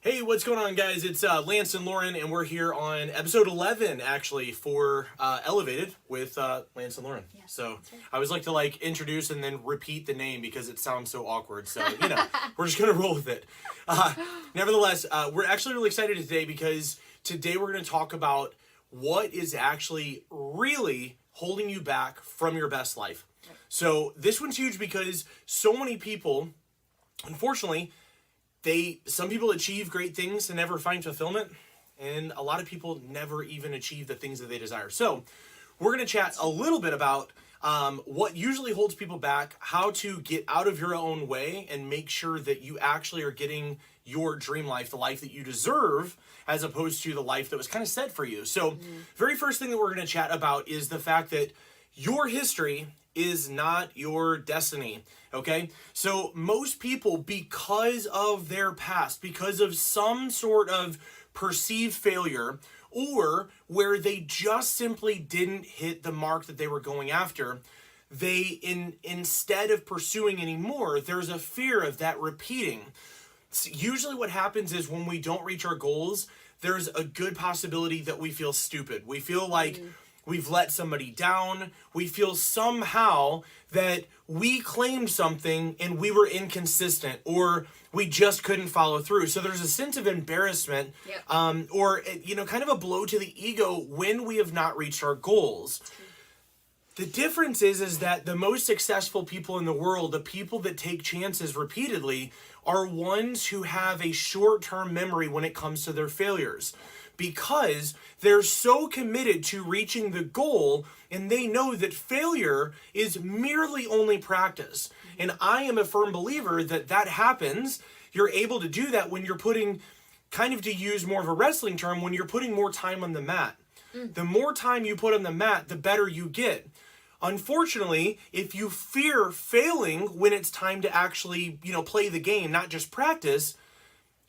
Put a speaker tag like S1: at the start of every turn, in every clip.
S1: Hey, what's going on, guys? It's Lance and Lauren, and we're here on episode 11, actually, for Elevated with Lance and Lauren.
S2: Yeah,
S1: So
S2: right.
S1: I always like to introduce and then repeat the name because it sounds so awkward. So we're just gonna roll with it. Nevertheless, we're actually really excited today because today we're gonna talk about what is actually really holding you back from your best life.
S2: Right.
S1: So this one's huge because so many people, unfortunately, some people achieve great things and never find fulfillment, and a lot of people never even achieve the things that they desire. So we're going to chat a little bit about what usually holds people back, how to get out of your own way and make sure that you actually are getting your dream life, the life that you deserve, as opposed to the life that was kind of set for you. So very first thing that we're going to chat about is the fact that your history is not your destiny. Okay? So most people, because of their past, because of some sort of perceived failure, or where they just simply didn't hit the mark that they were going after, they instead of pursuing anymore, there's a fear of that repeating. So usually what happens is when we don't reach our goals, there's a good possibility that we feel stupid. We feel like we've let somebody down. We feel somehow that we claimed something and we were inconsistent, or we just couldn't follow through. So there's a sense of embarrassment, or kind of a blow to the ego when we have not reached our goals. The difference is that the most successful people in the world, the people that take chances repeatedly, are ones who have a short-term memory when it comes to their failures, because they're so committed to reaching the goal and they know that failure is merely only practice. And I am a firm believer that happens. You're able to do that when you're putting, kind of to use more of a wrestling term, when you're putting more time on the mat. The more time you put on the mat, the better you get. Unfortunately, if you fear failing when it's time to actually, play the game, not just practice,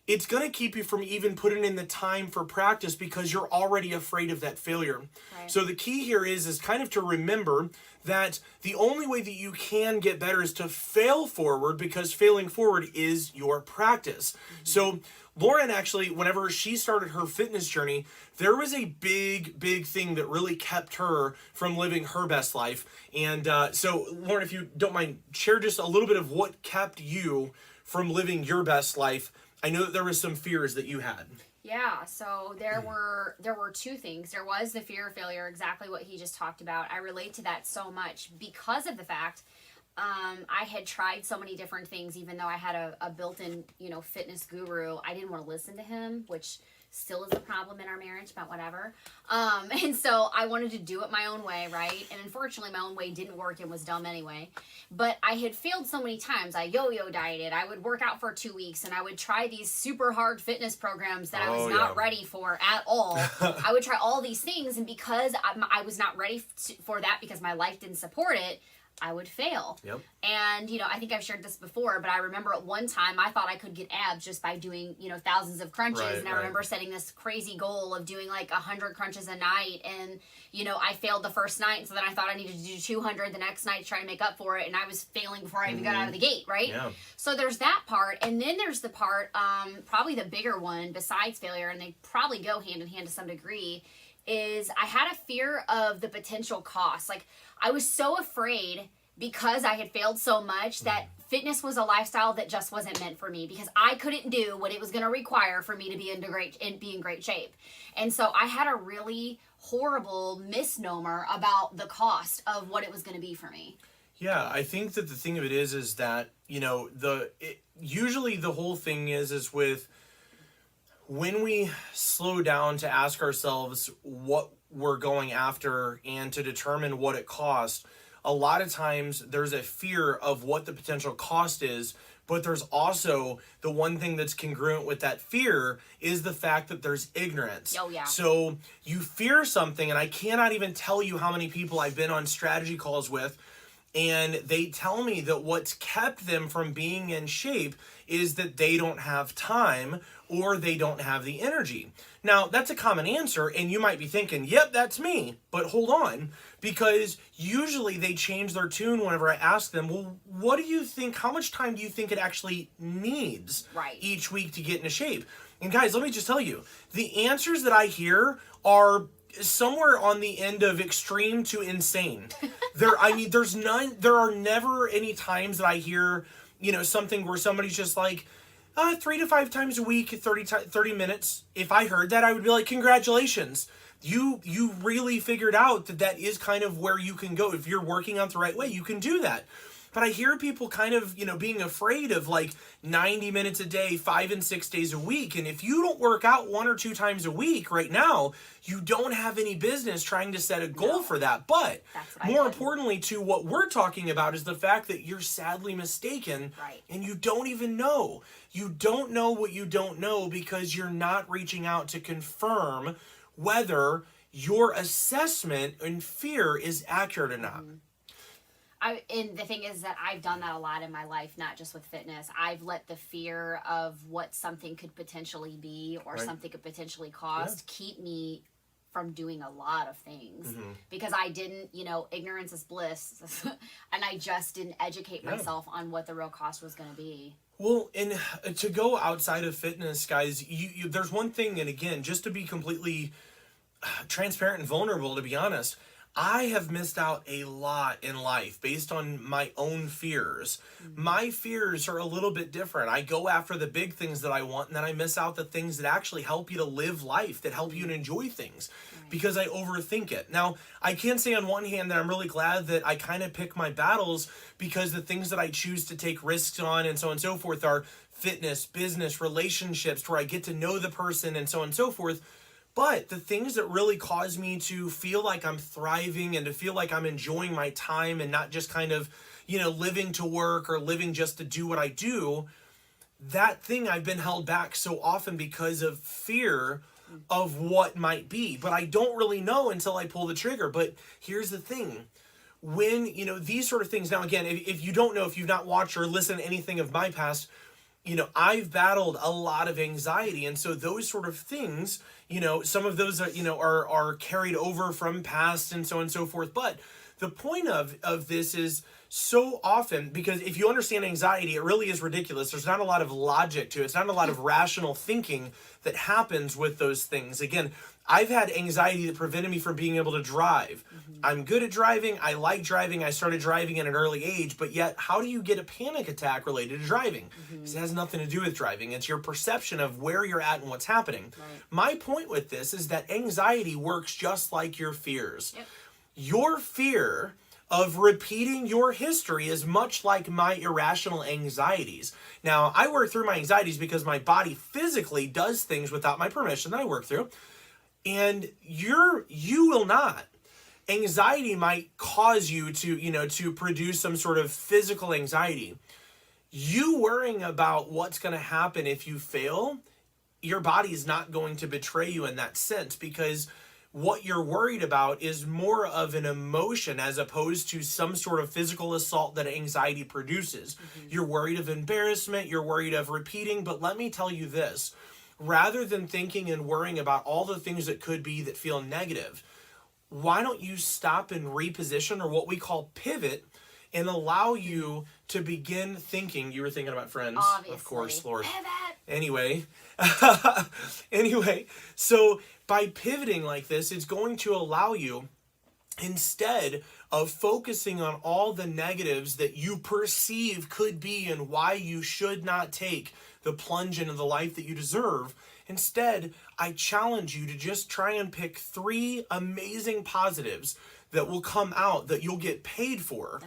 S1: it's going to keep you from even putting in the time for practice because you're already afraid of that failure. Right. So the key here is kind of to remember that the only way that you can get better is to fail forward, because failing forward is your practice. So Lauren, actually, whenever she started her fitness journey, there was a big thing that really kept her from living her best life. And so Lauren, if you don't mind, share just a little bit of what kept you from living your best life. I know that there was some fears that you had.
S2: Yeah, so there were two things. There was the fear of failure, exactly what he just talked about. I relate to that so much because of the fact I had tried so many different things. Even though I had a built-in, fitness guru, I didn't want to listen to him, which still is a problem in our marriage, but whatever. And so I wanted to do it my own way, right? And unfortunately, my own way didn't work and was dumb anyway. But I had failed so many times. I yo-yo dieted. I would work out for 2 weeks, and I would try these super hard fitness programs that I was not ready for at all. I would try all these things, and because I was not ready for that, because my life didn't support it, I would fail. Yep. And, I think I've shared this before, but I remember at one time I thought I could get abs just by doing, thousands of crunches. Right, and I remember setting this crazy goal of doing like 100 crunches a night. And, I failed the first night. So then I thought I needed to do 200 the next night to try to make up for it. And I was failing before I even got out of the gate, right? Yeah. So there's that part. And then there's the part, probably the bigger one besides failure, and they probably go hand in hand to some degree, is I had a fear of the potential cost. Like, I was so afraid, because I had failed so much, that fitness was a lifestyle that just wasn't meant for me, because I couldn't do what it was going to require for me to be in great shape. And so I had a really horrible misnomer about the cost of what it was going to be for me.
S1: Yeah, I think that the thing of it is that, usually the whole thing is with, when we slow down to ask ourselves what we're going after and to determine what it costs, a lot of times there's a fear of what the potential cost is, but there's also the one thing that's congruent with that fear is the fact that there's ignorance.
S2: Oh, yeah.
S1: So you fear something, and I cannot even tell you how many people I've been on strategy calls with, And they tell me that what's kept them from being in shape is that they don't have time or they don't have the energy. Now, that's a common answer, and you might be thinking, yep, that's me. But hold on, because usually they change their tune whenever I ask them, well, what do you think, how much time do you think it actually needs each week to get into shape? And guys, let me just tell you, the answers that I hear are somewhere on the end of extreme to insane. There are never any times that I hear, something where somebody's just like, 3 to 5 times a week, 30 minutes. If I heard that, I would be like, congratulations. You really figured out that is kind of where you can go. If you're working out the right way, you can do that. But I hear people kind of, being afraid of like 90 minutes a day, 5 and 6 days a week. And if you don't work out 1 or 2 times a week right now, you don't have any business trying to set a goal for that. But more importantly to what we're talking about is the fact that you're sadly mistaken and you don't even know. You don't know what you don't know because you're not reaching out to confirm whether your assessment and fear is accurate or not.
S2: And the thing is that I've done that a lot in my life, not just with fitness. I've let the fear of what something could potentially be or something could potentially cost keep me from doing a lot of things because I didn't, ignorance is bliss. And I just didn't educate myself on what the real cost was going to be.
S1: Well, and to go outside of fitness, guys, there's one thing, and again, just to be completely transparent and vulnerable, to be honest, I have missed out a lot in life based on my own fears. My fears are a little bit different. I go after the big things that I want, and then I miss out the things that actually help you to live life, that help you to enjoy things, because I overthink it. Now, I can say on one hand that I'm really glad that I kind of pick my battles, because the things that I choose to take risks on and so on and so forth are fitness, business, relationships, where I get to know the person and so on and so forth. But the things that really cause me to feel like I'm thriving and to feel like I'm enjoying my time and not just kind of, living to work or living just to do what I do, that thing I've been held back so often because of fear of what might be. But I don't really know until I pull the trigger. But here's the thing. When, these sort of things, now again, if you don't know, if you've not watched or listened to anything of my past, I've battled a lot of anxiety. And so those sort of things, some of those are carried over from past and so on and so forth. But the point of this is so often, because if you understand anxiety, it really is ridiculous. There's not a lot of logic to it. It's not a lot of rational thinking that happens with those things. Again, I've had anxiety that prevented me from being able to drive. I'm good at driving. I like driving. I started driving at an early age, but yet how do you get a panic attack related to driving? Because it has nothing to do with driving. It's your perception of where you're at and what's happening. My point with this is that anxiety works just like your fears. Your fear of repeating your history is much like my irrational anxieties. Now, I work through my anxieties because my body physically does things without my permission that I work through. And you will not. Anxiety might cause you to produce some sort of physical anxiety. You worrying about what's going to happen if you fail, your body is not going to betray you in that sense, because what you're worried about is more of an emotion as opposed to some sort of physical assault that anxiety produces. You're worried of embarrassment, you're worried of repeating, but let me tell you this. Rather than thinking and worrying about all the things that could be that feel negative, why don't you stop and reposition, or what we call pivot, and allow you to begin thinking. You were thinking about Friends,
S2: obviously.
S1: Of course, Lord.
S2: Pivot.
S1: Anyway, so by pivoting like this, it's going to allow you, instead of focusing on all the negatives that you perceive could be and why you should not take the plunge into the life that you deserve, instead, I challenge you to just try and pick 3 amazing positives that will come out that you'll get paid for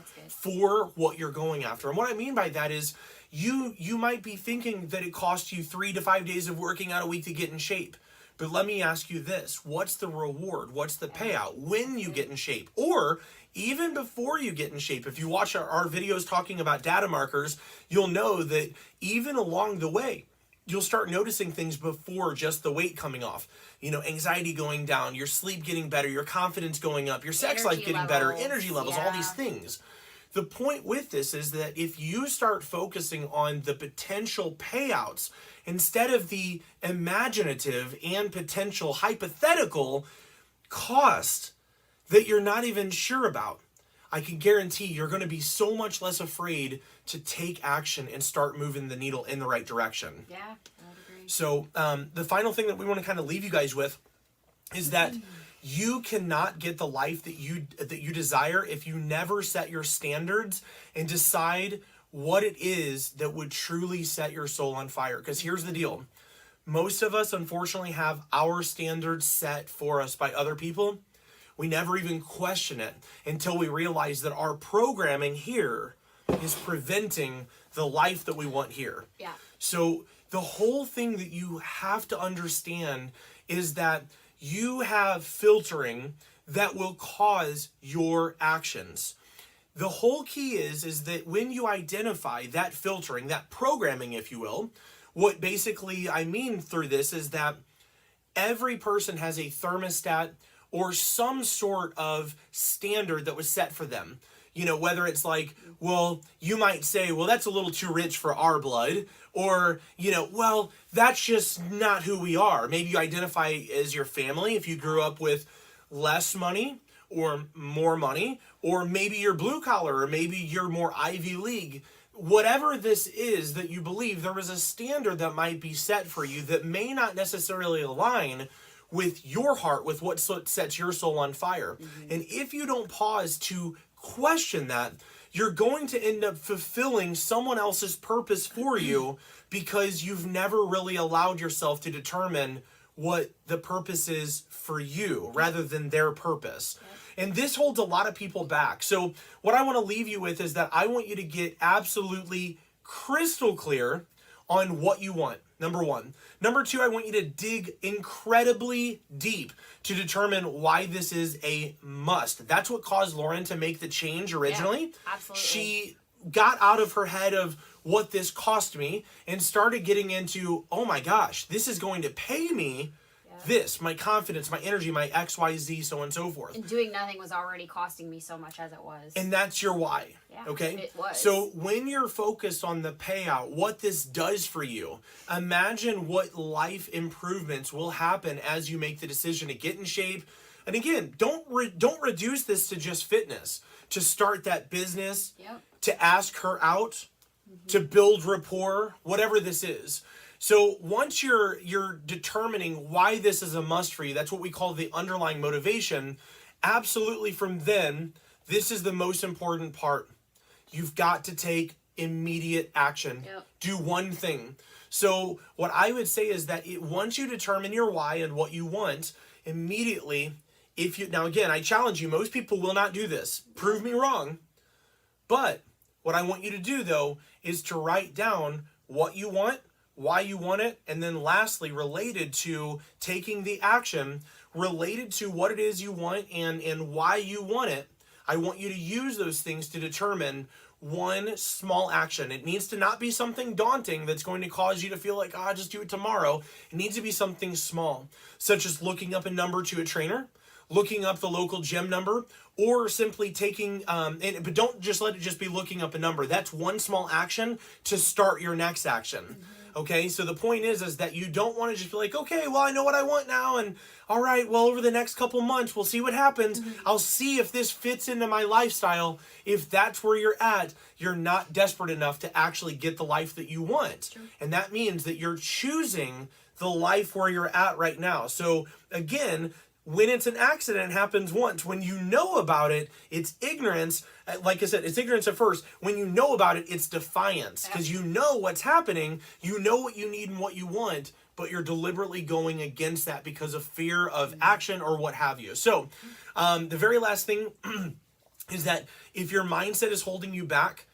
S1: what you're going after. And what I mean by that is you might be thinking that it costs you 3 to 5 days of working out a week to get in shape. But let me ask you this. What's the reward? What's the payout when you get in shape? Or even before you get in shape, if you watch our videos talking about data markers, you'll know that even along the way, you'll start noticing things before just the weight coming off. Anxiety going down, your sleep getting better, your confidence going up, your sex life getting better, energy levels, all these things. the point with this is that if you start focusing on the potential payouts instead of the imaginative and potential hypothetical cost that you're not even sure about, I can guarantee you're going to be so much less afraid to take action and start moving the needle in the right direction.
S2: Yeah, I would agree.
S1: So the final thing that we want to kind of leave you guys with is that you cannot get the life that you desire if you never set your standards and decide what it is that would truly set your soul on fire. Because here's the deal. Most of us, unfortunately, have our standards set for us by other people. We never even question it until we realize that our programming here is preventing the life that we want here.
S2: Yeah.
S1: So the whole thing that you have to understand is that you have filtering that will cause your actions. The whole key is that when you identify that filtering, that programming, if you will, what basically I mean through this is that every person has a thermostat or some sort of standard that was set for them. You know, whether it's like, well, you might say, well, that's a little too rich for our blood. Or, you know, well, that's just not who we are. Maybe you identify as your family if you grew up with less money or more money. Or maybe you're blue collar, or maybe you're more Ivy League. Whatever this is that you believe, there is a standard that might be set for you that may not necessarily align with your heart, with what sets your soul on fire. Mm-hmm. And if you don't pause to question that, you're going to end up fulfilling someone else's purpose for you because you've never really allowed yourself to determine what the purpose is for you rather than their purpose. And this holds a lot of people back. So what I want to leave you with is that I want you to get absolutely crystal clear on what you want. Number one. Number two, I want you to dig incredibly deep to determine why this is a must. That's what caused Lauren to make the change originally.
S2: Yeah, absolutely.
S1: She got out of her head of what this cost me and started getting into, oh my gosh, this is going to pay me this, my confidence, my energy, my XYZ, so on and so forth.
S2: And doing nothing was already costing me so much as it was.
S1: And that's your why.
S2: Yeah,
S1: okay?
S2: It was.
S1: So when you're focused on the payout, what this does for you, imagine what life improvements will happen as you make the decision to get in shape. And again, don't reduce this to just fitness. To start that business, to ask her out, to build rapport, whatever this is. So once you're determining why this is a must for you, that's what we call the underlying motivation. Absolutely, from then, this is the most important part. You've got to take immediate action. Do one thing. So what I would say is that once you determine your why and what you want, immediately, now again, I challenge you, most people will not do this. Prove me wrong. But what I want you to do, though, is to write down what you want, why you want it, and then lastly, related to taking the action, related to what it is you want and why you want it, I want you to use those things to determine one small action. It needs to not be something daunting that's going to cause you to feel like, I'll just do it tomorrow. It needs to be something small, such as looking up a number to a trainer, looking up the local gym number, or simply taking, but don't just let it just be looking up a number. That's one small action to start your next action. Okay, so the point is that you don't want to just be like, okay, well, I know what I want now, and all right, well, over the next couple months, we'll see what happens. I'll see if this fits into my lifestyle. If that's where you're at, you're not desperate enough to actually get the life that you want. And that means that you're choosing the life where you're at right now. So again, when it's an accident, it happens once. When you know about it, it's ignorance. Like I said, it's ignorance at first. When you know about it, it's defiance. Because you know what's happening, you know what you need and what you want, but you're deliberately going against that because of fear of action or what have you. So the very last thing is that if your mindset is holding you back,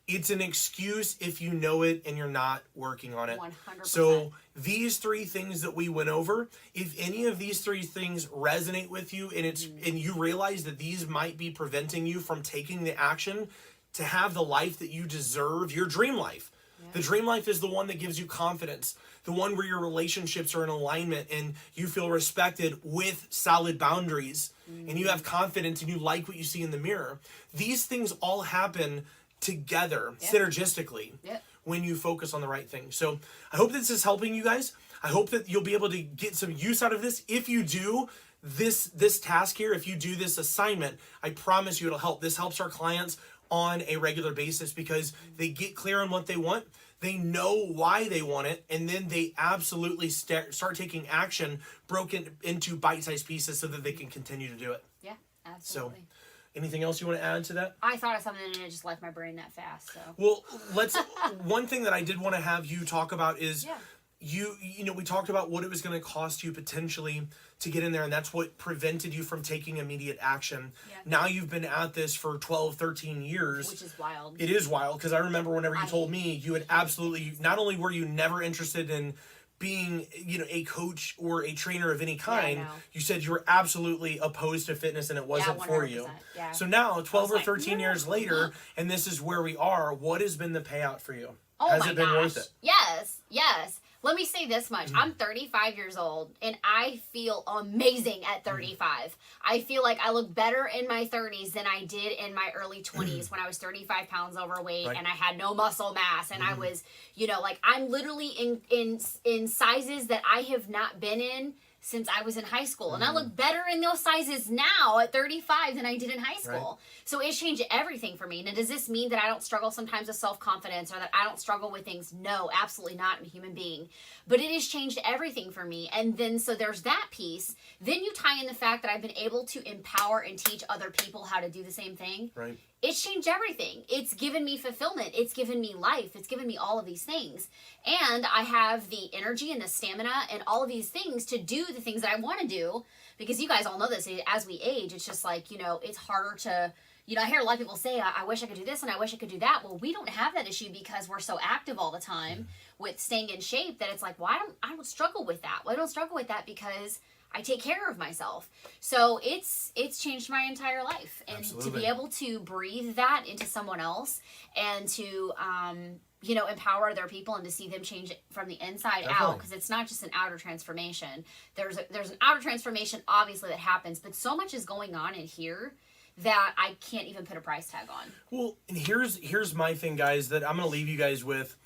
S1: it's an excuse if you know it and you're not working on it.
S2: 100%.
S1: So these three things that we went over, if any of these three things resonate with you and you realize that these might be preventing you from taking the action to have the life that you deserve, your dream life, The dream life is the one that gives you confidence, the one where your relationships are in alignment and you feel respected with solid boundaries, and you have confidence and you like what you see in the mirror. These things all happen together, synergistically, when you focus on the right thing. So I hope this is helping you guys. I hope that you'll be able to get some use out of this. If you do this task here, if you do this assignment, I promise you it'll help. This helps our clients on a regular basis because they get clear on what they want. They know why they want it, and then they absolutely start taking action broken into bite-sized pieces so that they can continue to do it.
S2: Yeah, absolutely.
S1: So, anything else you want to add to that?
S2: I thought of something and it just left my brain that fast. So.
S1: Well, one thing that I did want to have you talk about is you know, we talked about what it was going to cost you potentially to get in there, and that's what prevented you from taking immediate action. Yeah. Now you've been at this for 12, 13 years.
S2: Which is wild.
S1: It is wild, because I remember whenever you told me, you had absolutely, not only were you never interested in being, you know, a coach or a trainer of any kind, you said you were absolutely opposed to fitness and it wasn't for you. Yeah. So now, 12 or 13 years later, and this is where we are, what has been the payout for you?
S2: Oh
S1: Has
S2: my
S1: it been
S2: gosh.
S1: worth it?
S2: Yes. Let me say this much. I'm 35 years old, and I feel amazing at 35. I feel like I look better in my 30s than I did in my early 20s when I was 35 pounds overweight and I had no muscle mass, and I was, you know, like, I'm literally in sizes that I have not been in since I was in high school. And I look better in those sizes now at 35 than I did in high school. So it changed everything for me. Now, does this mean that I don't struggle sometimes with self-confidence or that I don't struggle with things? No, absolutely not. I'm a human being. But it has changed everything for me. And then, so there's that piece. Then you tie in the fact that I've been able to empower and teach other people how to do the same thing.
S1: Right.
S2: It's changed everything. It's given me fulfillment. It's given me life. It's given me all of these things. And I have the energy and the stamina and all of these things to do the things that I want to do. Because you guys all know this, as we age, it's just like, you know, it's harder to, you know, I hear a lot of people say, I wish I could do this and I wish I could do that. Well, we don't have that issue because we're so active all the time with staying in shape that it's like, well, I don't struggle with that. Well, I don't struggle with that because I take care of myself. So it's changed my entire life. And to be able to breathe that into someone else and to, you know, empower other people and to see them change from the inside out, because it's not just an outer transformation. There's an outer transformation, obviously, that happens, but so much is going on in here that I can't even put a price tag on. Well,
S1: and here's my thing, guys, that I'm going to leave you guys with.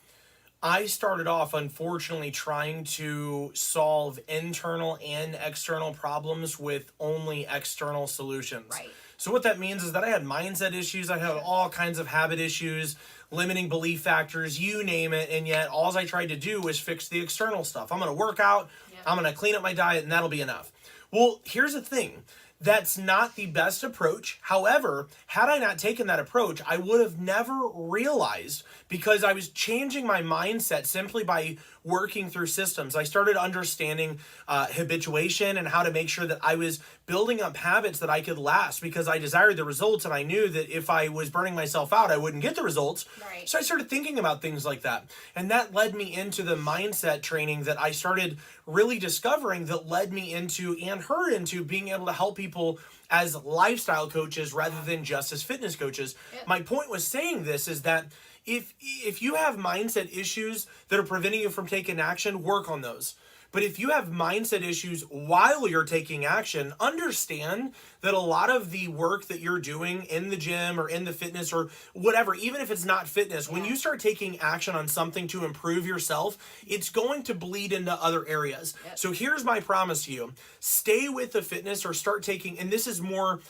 S1: I started off, unfortunately, trying to solve internal and external problems with only external solutions.
S2: Right.
S1: So what that means is that I had mindset issues, I had all kinds of habit issues, limiting belief factors, you name it, and yet all I tried to do was fix the external stuff. I'm going to work out, I'm going to clean up my diet, and that'll be enough. Well, here's the thing. That's not the best approach. However, had I not taken that approach, I would have never realized, because I was changing my mindset simply by working through systems. I started understanding habituation and how to make sure that I was building up habits that I could last, because I desired the results and I knew that if I was burning myself out, I wouldn't get the results.
S2: Right.
S1: So I started thinking about things like that. And that led me into the mindset training that I started really discovering, that led me into and her into being able to help people as lifestyle coaches rather than just as fitness coaches. Yep. My point was saying this is that if you have mindset issues that are preventing you from taking action, work on those. But if you have mindset issues while you're taking action, understand that a lot of the work that you're doing in the gym or in the fitness or whatever, even if it's not fitness, when you start taking action on something to improve yourself, it's going to bleed into other areas. Yep. So here's my promise to you. Stay with the fitness or start taking, and this is more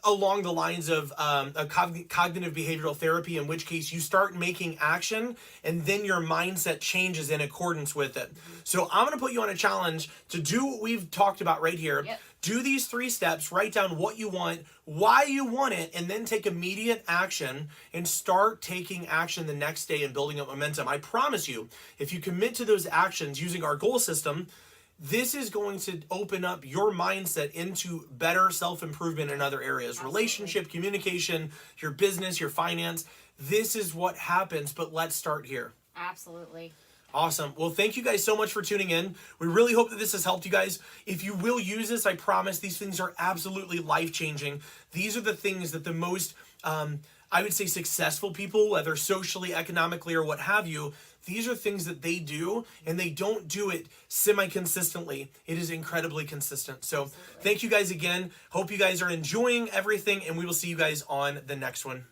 S1: along the lines of a cognitive behavioral therapy, in which case you start making action and then your mindset changes in accordance with it. So I'm going to put you on a challenge to do what we've talked about right here. Yep. Do these 3 steps, write down what you want, why you want it, and then take immediate action and start taking action the next day and building up momentum. I promise you, if you commit to those actions using our goal system, this is going to open up your mindset into better self-improvement in other areas. Absolutely. Relationship, communication, your business, your finance. This is what happens, but let's start here.
S2: Absolutely.
S1: Awesome. Well, thank you guys so much for tuning in. We really hope that this has helped you guys. If you will use this, I promise these things are absolutely life-changing. These are the things that the most, I would say, successful people, whether socially, economically, or what have you, these are things that they do, and they don't do it semi-consistently. It is incredibly consistent. So thank you guys again. Hope you guys are enjoying everything, and we will see you guys on the next one.